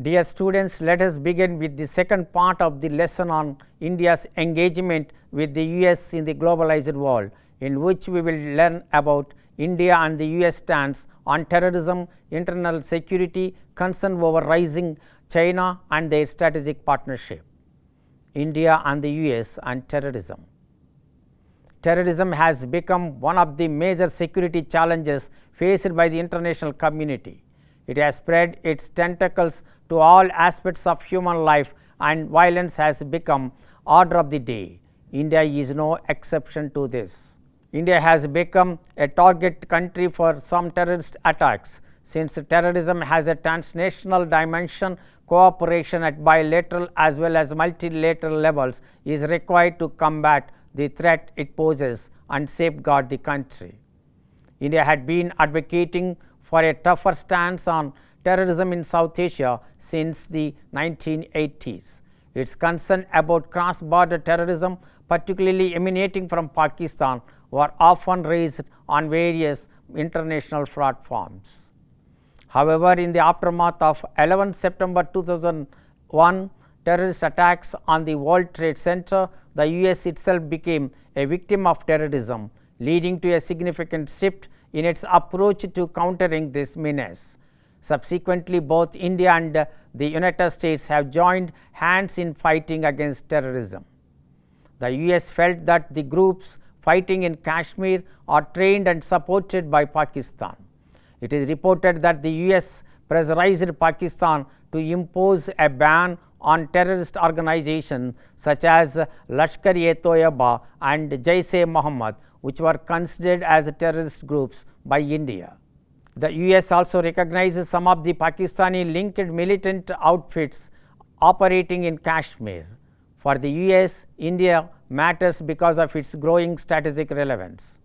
Dear students, let us begin with the second part of the lesson on India's engagement with the US in the globalized world, in which we will learn about India and the US stance on terrorism, internal security, concern over rising China and their strategic partnership. India and the US and terrorism. Terrorism has become one of the major security challenges faced by the international community. It has spread its tentacles to all aspects of human life, and violence has become order of the day. India is no exception to this. India has become a target country for some terrorist attacks. Since terrorism has a transnational dimension, cooperation at bilateral as well as multilateral levels is required to combat the threat it poses and safeguard the country. India had been advocating for a tougher stance on terrorism in South Asia since the 1980s. Its concern about cross-border terrorism, particularly emanating from Pakistan, were often raised on various international platforms. However, in the aftermath of 11 September 2001 terrorist attacks on the World Trade Center, the US itself became a victim of terrorism, leading to a significant shift in its approach to countering this menace. Subsequently, both India and the United States have joined hands in fighting against terrorism. The US felt that the groups fighting in Kashmir are trained and supported by Pakistan. It is reported that the US pressurized Pakistan to impose a ban on terrorist organizations such as Lashkar-e-Toiba and Jaish-e-Mohammed, which were considered as terrorist groups by India. The US also recognizes some of the Pakistani linked militant outfits operating in Kashmir. For the US, India matters because of its growing strategic relevance.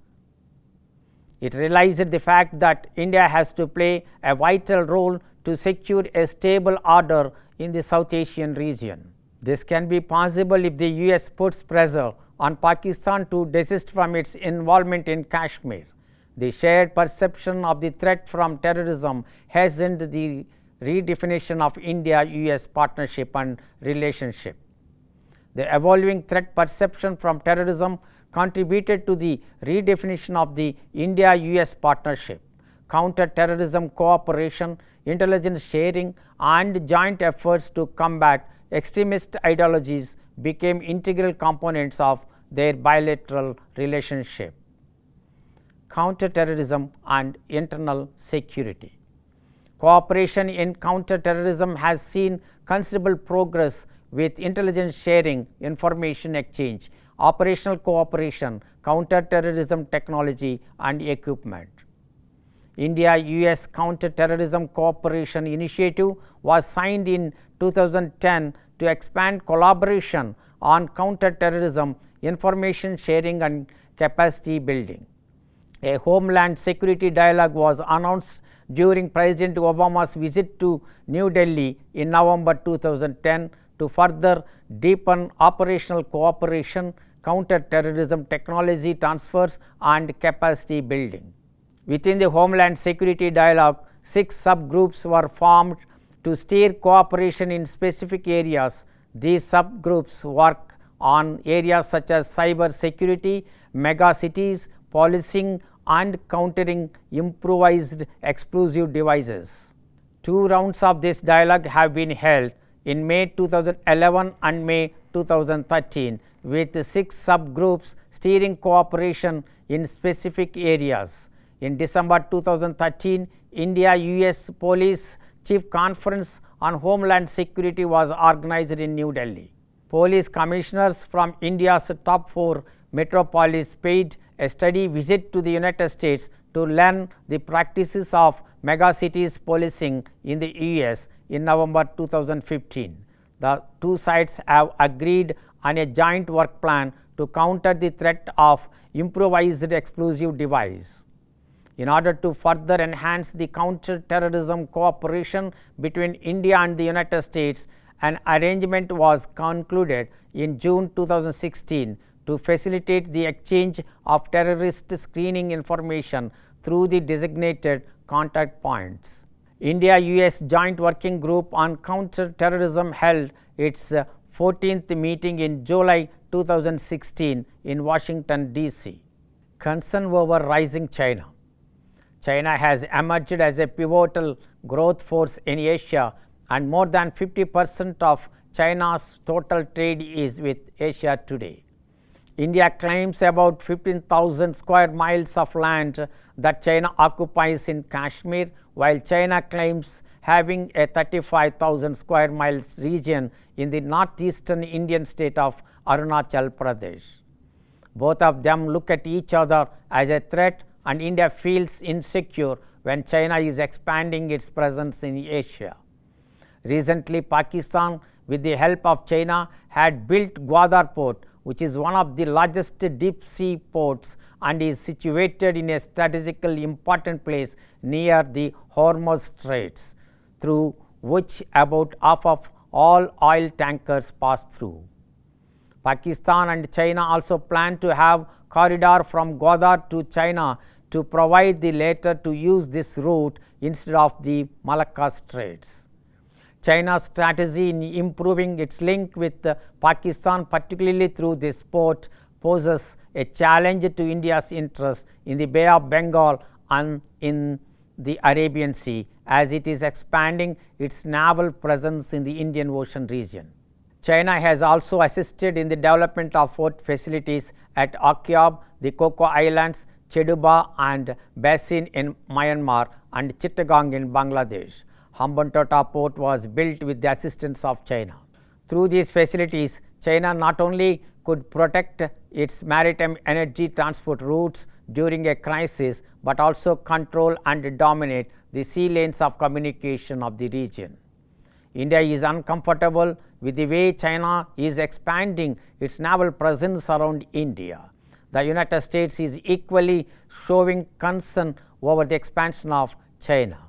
It realized the fact that India has to play a vital role to secure a stable order in the South Asian region. This can be possible if the US puts pressure on Pakistan to desist from its involvement in Kashmir. The shared perception of the threat from terrorism hastened the redefinition of India-US partnership and relationship. The evolving threat perception from terrorism contributed to the redefinition of the India-US partnership. Counter-terrorism cooperation, intelligence sharing, and joint efforts to combat extremist ideologies became integral components of their bilateral relationship. Counter-terrorism and internal security. Cooperation in counter-terrorism has seen considerable progress with intelligence sharing, information exchange, operational cooperation, counter-terrorism technology and equipment. India-US Counter-Terrorism Cooperation Initiative was signed in 2010 to expand collaboration on counter-terrorism, information sharing and capacity building. A Homeland Security Dialogue was announced during President Obama's visit to New Delhi in November 2010 to further deepen operational cooperation, counter-terrorism technology transfers and capacity building. Within the Homeland Security Dialogue, 6 subgroups were formed to steer cooperation in specific areas. These subgroups work on areas such as cyber security, megacities, policing and countering improvised explosive devices. 2 rounds of this dialogue have been held in May 2011 and May 2013, with 6 subgroups steering cooperation in specific areas. In December 2013, India-US Police Chief Conference on Homeland Security was organized in New Delhi. Police commissioners from India's top 4 metropolises paid a study visit to the United States to learn the practices of megacities policing in the US in November 2015. The 2 sides have agreed on a joint work plan to counter the threat of improvised explosive device. In order to further enhance the counter-terrorism cooperation between India and the United States, an arrangement was concluded in June 2016 to facilitate the exchange of terrorist screening information through the designated contact points. India-US Joint Working Group on Counter-Terrorism held its 14th meeting in July 2016 in Washington, D.C. Concern over rising China. China has emerged as a pivotal growth force in Asia, and more than 50% of China's total trade is with Asia today. India claims about 15,000 square miles of land that China occupies in Kashmir, while China claims having a 35,000 square miles region in the northeastern Indian state of Arunachal Pradesh. Both of them look at each other as a threat, and India feels insecure when China is expanding its presence in Asia. Recently, Pakistan, with the help of China, had built Gwadar port, which is one of the largest deep sea ports and is situated in a strategically important place near the Hormuz Straits, through which about half of all oil tankers pass through. Pakistan and China also plan to have corridor from Gwadar to China to provide the latter to use this route instead of the Malacca Straits. China's strategy in improving its link with Pakistan, particularly through this port, poses a challenge to India's interest in the Bay of Bengal and in the Arabian Sea, as it is expanding its naval presence in the Indian Ocean region. China has also assisted in the development of port facilities at Akyab, the Coco Islands, Cheduba and Basin in Myanmar, and Chittagong in Bangladesh. Hambantota port was built with the assistance of China. Through these facilities, China not only could protect its maritime energy transport routes during a crisis, but also control and dominate the sea lanes of communication of the region. India is uncomfortable with the way China is expanding its naval presence around India. The United States is equally showing concern over the expansion of China.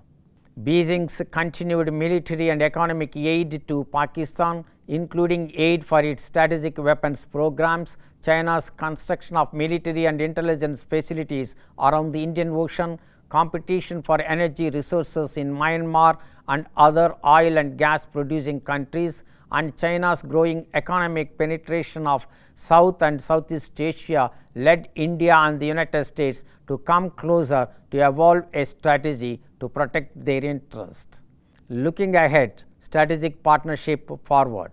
Beijing's continued military and economic aid to Pakistan, including aid for its strategic weapons programs, China's construction of military and intelligence facilities around the Indian Ocean, competition for energy resources in Myanmar and other oil and gas producing countries, and China's growing economic penetration of South and Southeast Asia led India and the United States to come closer to evolve a strategy to protect their interests. Looking ahead, strategic partnership forward.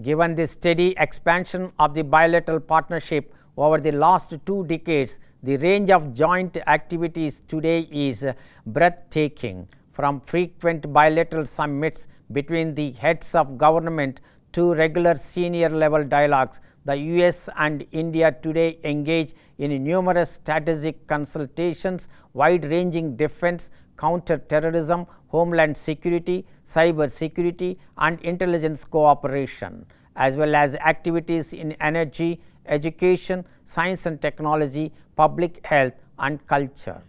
Given the steady expansion of the bilateral partnership over the last 2 decades, the range of joint activities today is breathtaking, from frequent bilateral summits between the heads of government to regular senior level dialogues. The US and India today engage in numerous strategic consultations, wide-ranging defense, counter-terrorism, homeland security, cyber security and intelligence cooperation, as well as activities in energy, education, science and technology, public health and culture.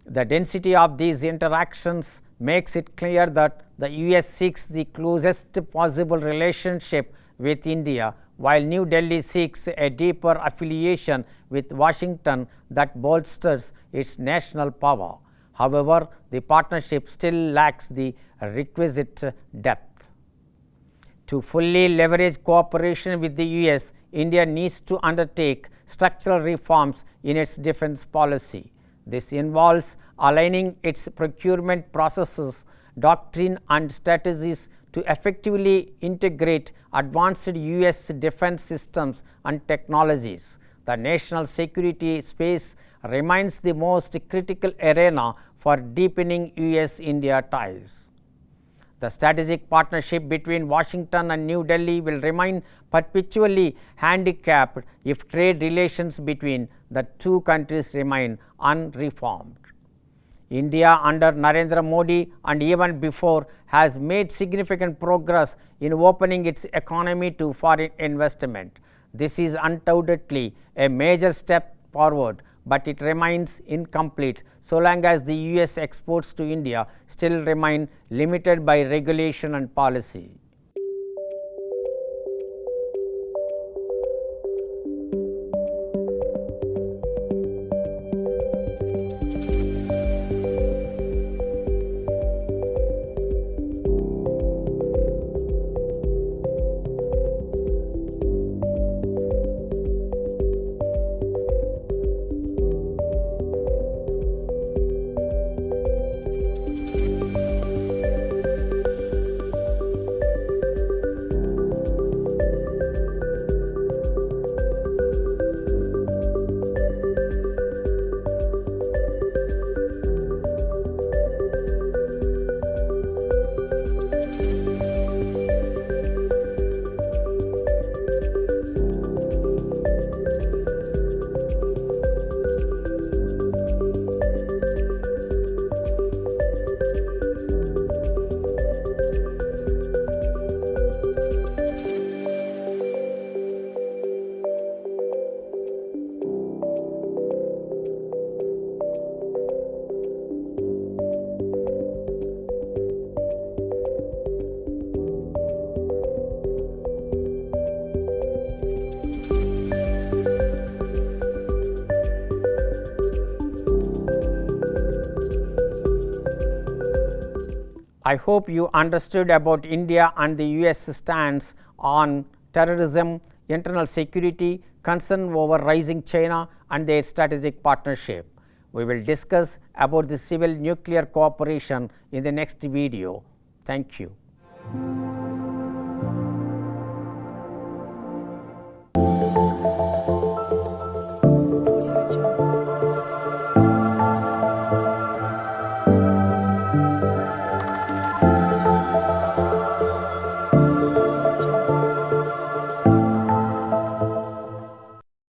The density of these interactions makes it clear that the US seeks the closest possible relationship with India, while New Delhi seeks a deeper affiliation with Washington that bolsters its national power. However, the partnership still lacks the requisite depth. To fully leverage cooperation with the US, India needs to undertake structural reforms in its defense policy. This involves aligning its procurement processes, doctrine and strategies to effectively integrate advanced US defense systems and technologies. The national security space remains the most critical arena for deepening US-India ties. The strategic partnership between Washington and New Delhi will remain perpetually handicapped if trade relations between the two countries remain unreformed. India under Narendra Modi and even before has made significant progress in opening its economy to foreign investment. This is undoubtedly a major step forward, but it remains incomplete so long as the US exports to India still remain limited by regulation and policy. I hope you understood about India and the US stance on terrorism, internal security, concern over rising China and their strategic partnership. We will discuss about the civil nuclear cooperation in the next video. Thank you.